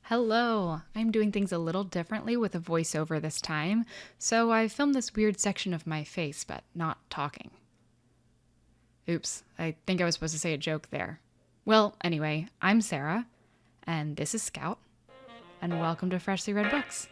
Hello! I'm doing things a little differently with a voiceover this time, so I filmed this weird section of my face, but not talking. Oops, I think I was supposed to say a joke there. Well, anyway, I'm Sarah, and this is Scout, and welcome to Freshly Read Books.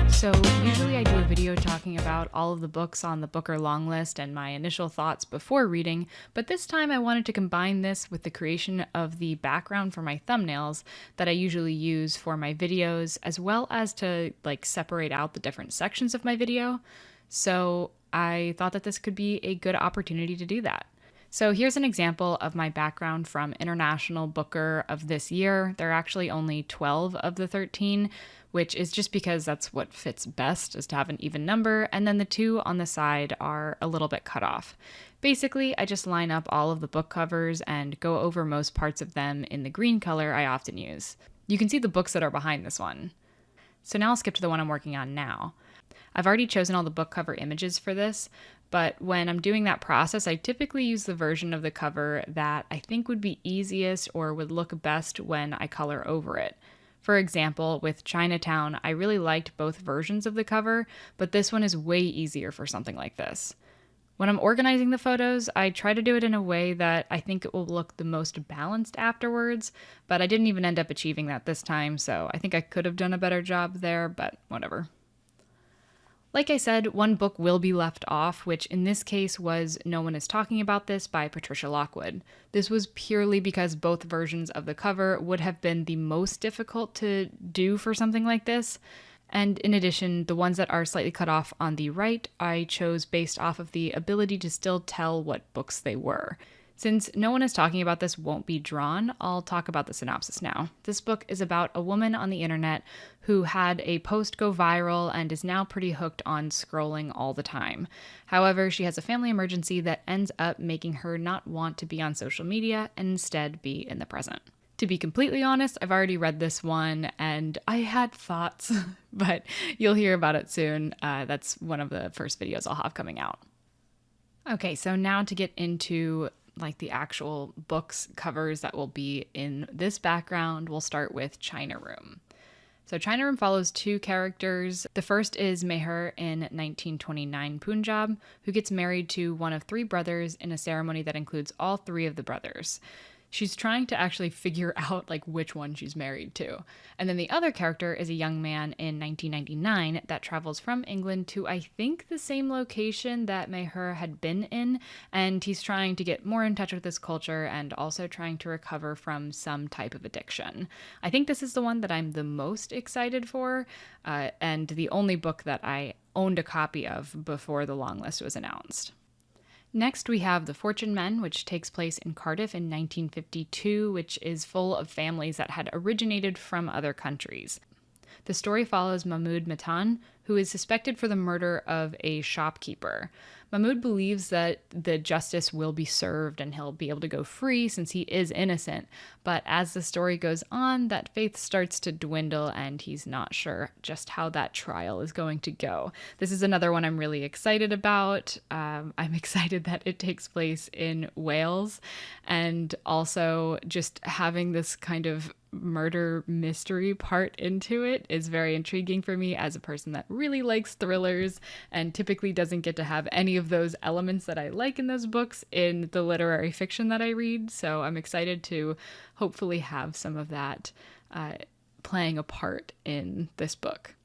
So, usually I do a video talking about all of the books on the Booker Longlist and my initial thoughts before reading, but this time I wanted to combine this with the creation of the background for my thumbnails that I usually use for my videos, as well as to separate out the different sections of my video. So, I thought that this could be a good opportunity to do that. So here's an example of my background from International Booker of this year. There are actually only 12 of the 13, which is just because that's what fits best, is to have an even number, and then the two on the side are a little bit cut off. Basically, I just line up all of the book covers and go over most parts of them in the green color I often use. You can see the books that are behind this one. So now I'll skip to the one I'm working on now. I've already chosen all the book cover images for this, but when I'm doing that process, I typically use the version of the cover that I think would be easiest or would look best when I color over it. For example, with Chinatown, I really liked both versions of the cover, but this one is way easier for something like this. When I'm organizing the photos, I try to do it in a way that I think it will look the most balanced afterwards, but I didn't even end up achieving that this time, so I think I could have done a better job there, but whatever. Like I said, one book will be left off, which in this case was No One Is Talking About This by Patricia Lockwood. This was purely because both versions of the cover would have been the most difficult to do for something like this. And in addition, the ones that are slightly cut off on the right, I chose based off of the ability to still tell what books they were. Since No One Is Talking About This won't be drawn, I'll talk about the synopsis now. This book is about a woman on the internet who had a post go viral and is now pretty hooked on scrolling all the time. However, she has a family emergency that ends up making her not want to be on social media and instead be in the present. To be completely honest, I've already read this one and I had thoughts, but you'll hear about it soon. That's one of the first videos I'll have coming out. Okay, so now to get into the actual books covers that will be in this background, we'll start with China Room. So China Room follows two characters. The first is Meher in 1929 Punjab, who gets married to one of three brothers in a ceremony that includes all three of the brothers. She's trying to actually figure out which one she's married to. And then the other character is a young man in 1999 that travels from England to, I think, the same location that Meher had been in, and he's trying to get more in touch with this culture and also trying to recover from some type of addiction. I think this is the one that I'm the most excited for, and the only book that I owned a copy of before the long list was announced. Next, we have The Fortune Men, which takes place in Cardiff in 1952, which is full of families that had originated from other countries. The story follows Mahmoud Matan, who is suspected for the murder of a shopkeeper. Mahmoud believes that the justice will be served and he'll be able to go free since he is innocent. But as the story goes on, that faith starts to dwindle and he's not sure just how that trial is going to go. This is another one I'm really excited about. I'm excited that it takes place in Wales, and also just having this kind of murder mystery part into it is very intriguing for me as a person that really likes thrillers and typically doesn't get to have any of those elements that I like in those books in the literary fiction that I read. So I'm excited to hopefully have some of that playing a part in this book.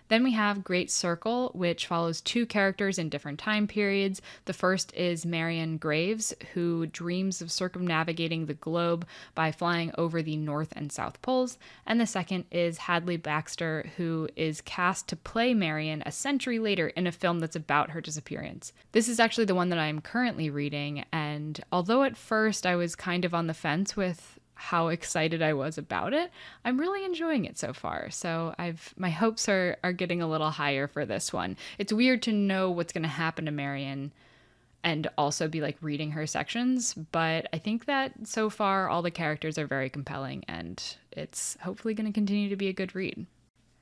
Then we have Great Circle, which follows two characters in different time periods. The first is Marion Graves, who dreams of circumnavigating the globe by flying over the North and South Poles. And the second is Hadley Baxter, who is cast to play Marion a century later in a film that's about her disappearance. This is actually the one that I'm currently reading, and although at first I was kind of on the fence with how excited I was about it, I'm really enjoying it so far. So my hopes are getting a little higher for this one. It's weird to know what's going to happen to Marion and also be reading her sections, but I think that so far all the characters are very compelling and it's hopefully going to continue to be a good read.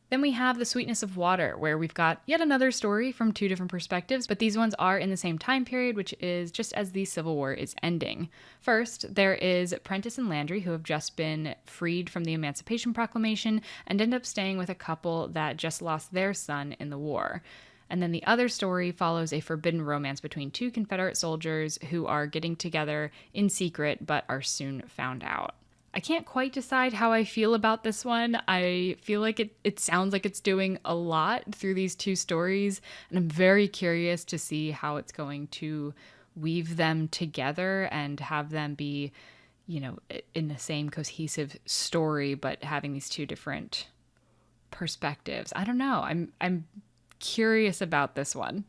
Then we have The Sweetness of Water, where we've got yet another story from two different perspectives, but these ones are in the same time period, which is just as the Civil War is ending. First, there is Prentice and Landry, who have just been freed from the Emancipation Proclamation and end up staying with a couple that just lost their son in the war. And then the other story follows a forbidden romance between two Confederate soldiers who are getting together in secret but are soon found out. I can't quite decide how I feel about this one. I feel like it sounds like it's doing a lot through these two stories, and I'm very curious to see how it's going to weave them together and have them be, in the same cohesive story, but having these two different perspectives. I don't know. I'm curious about this one.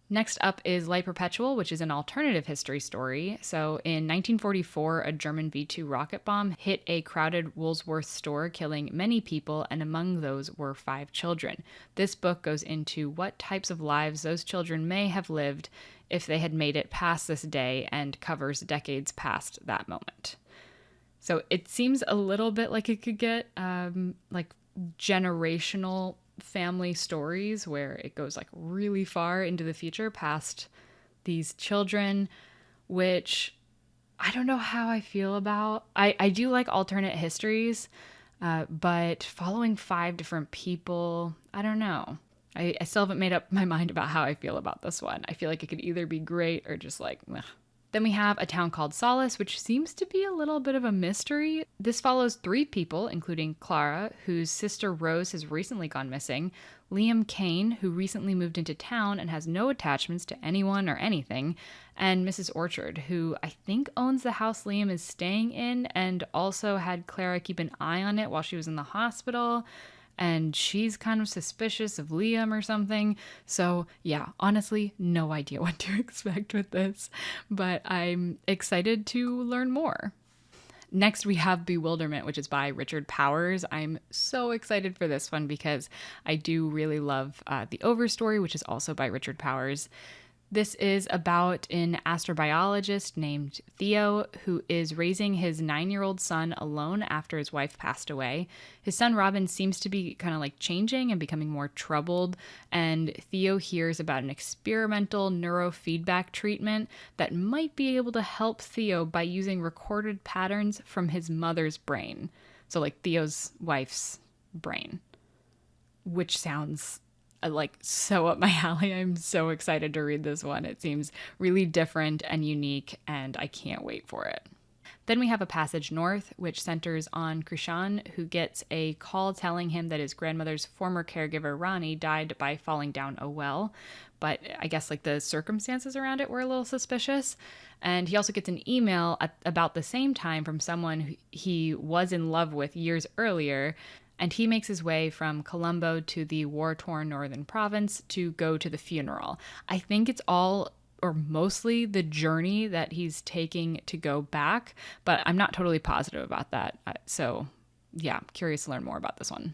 Next up is Light Perpetual, which is an alternative history story. So in 1944, a German V-2 rocket bomb hit a crowded Woolworth store, killing many people, and among those were 5 children. This book goes into what types of lives those children may have lived if they had made it past this day, and covers decades past that moment. So it seems a little bit like it could get like generational family stories where it goes like really far into the future past these children, which I don't know how I feel about. I do like alternate histories, but following 5 different people, I don't know. I still haven't made up my mind about how I feel about this one. I feel like it could either be great or just like, meh. Then we have A Town Called Solace, which seems to be a little bit of a mystery. This follows 3 people, including Klara, whose sister Rose has recently gone missing, Liam Kane, who recently moved into town and has no attachments to anyone or anything, and Mrs. Orchard, who I think owns the house Liam is staying in and also had Klara keep an eye on it while she was in the hospital. And she's kind of suspicious of Liam or something. So yeah, honestly, no idea what to expect with this, but I'm excited to learn more. Next, we have Bewilderment, which is by Richard Powers. I'm so excited for this one because I do really love the Overstory, which is also by Richard Powers. This is about an astrobiologist named Theo who is raising his 9-year-old son alone after his wife passed away. His son Robin seems to be kind of like changing and becoming more troubled, and Theo hears about an experimental neurofeedback treatment that might be able to help Theo by using recorded patterns from his mother's brain. So like Theo's wife's brain, which sounds like so up my alley. I'm so excited to read this one. It seems really different and unique, and I can't wait for it. Then we have A Passage North, which centers on Krishan, who gets a call telling him that his grandmother's former caregiver, Rani, died by falling down a well. But I guess like the circumstances around it were a little suspicious. And he also gets an email at about the same time from someone who he was in love with years earlier. And he makes his way from Colombo to the war-torn northern province to go to the funeral. I think it's all or mostly the journey that he's taking to go back, but I'm not totally positive about that. So yeah, curious to learn more about this one.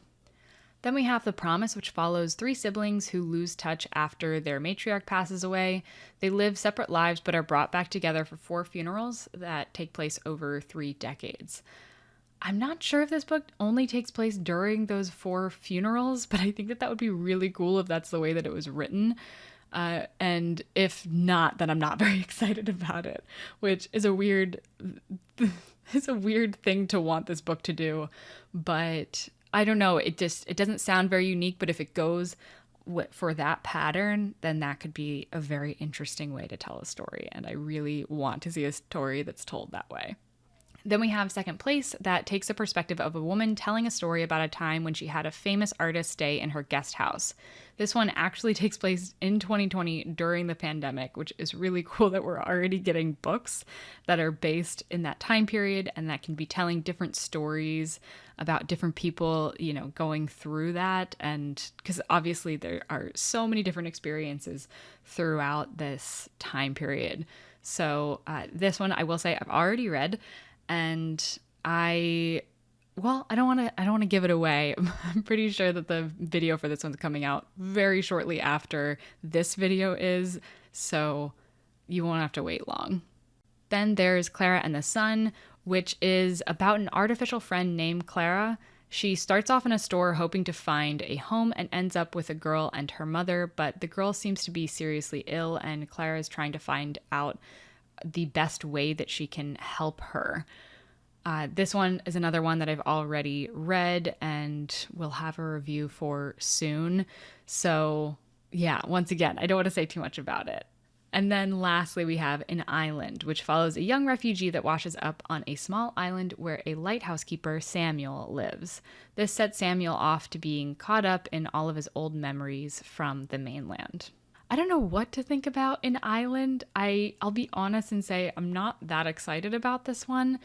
Then we have The Promise, which follows 3 siblings who lose touch after their matriarch passes away. They live separate lives but are brought back together for 4 funerals that take place over 3 decades. I'm not sure if this book only takes place during those 4 funerals, but I think that would be really cool if that's the way that it was written. And if not, then I'm not very excited about it, which is a weird thing to want this book to do. But I don't know. It doesn't sound very unique, but if it goes for that pattern, then that could be a very interesting way to tell a story. And I really want to see a story that's told that way. Then we have Second Place, that takes the perspective of a woman telling a story about a time when she had a famous artist stay in her guest house. This one actually takes place in 2020 during the pandemic, which is really cool that we're already getting books that are based in that time period and that can be telling different stories about different people, going through that. And because obviously there are so many different experiences throughout this time period. So this one, I will say I've already read. And I don't want to give it away. I'm pretty sure that the video for this one's coming out very shortly after this video is, so you won't have to wait long. Then there's Klara and the Sun, which is about an artificial friend named Klara. She starts off in a store hoping to find a home and ends up with a girl and her mother, but the girl seems to be seriously ill and Klara is trying to find out the best way that she can help her. This one is another one that I've already read and will have a review for soon. So yeah, once again, I don't want to say too much about it. And then lastly, we have An Island, which follows a young refugee that washes up on a small island where a lighthouse keeper, Samuel, lives. This sets Samuel off to being caught up in all of his old memories from the mainland. I don't know what to think about An Island. I'll be honest and say I'm not that excited about this one,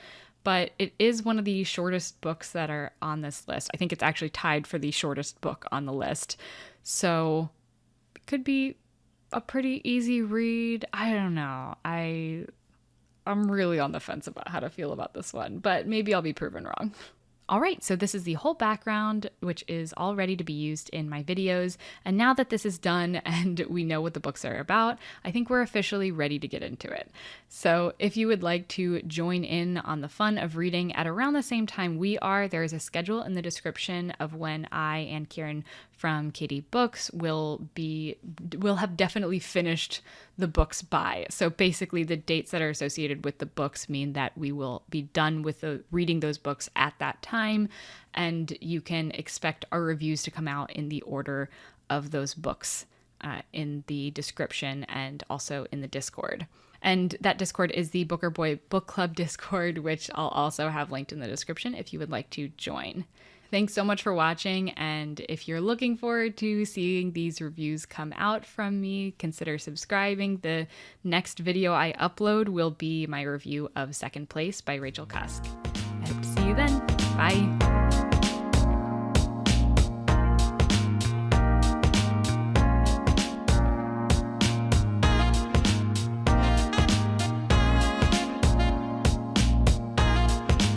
but it is one of the shortest books that are on this list. I think it's actually tied for the shortest book on the list. So it could be a pretty easy read. I don't know. I'm really on the fence about how to feel about this one, but maybe I'll be proven wrong. All right, so this is the whole background, which is all ready to be used in my videos. And now that this is done and we know what the books are about, I think we're officially ready to get into it. So if you would like to join in on the fun of reading at around the same time we are, there is a schedule in the description of when I and Kieran from Katie Books will have definitely finished the books by. So basically the dates that are associated with the books mean that we will be done with reading those books at that time, and you can expect our reviews to come out in the order of those books in the description and also in the Discord. And that Discord is the Booker Boy Book Club Discord, which I'll also have linked in the description if you would like to join. Thanks so much for watching, and if you're looking forward to seeing these reviews come out from me, consider subscribing. The next video I upload will be my review of Second Place by Rachel Cusk. I hope to see you then. Bye!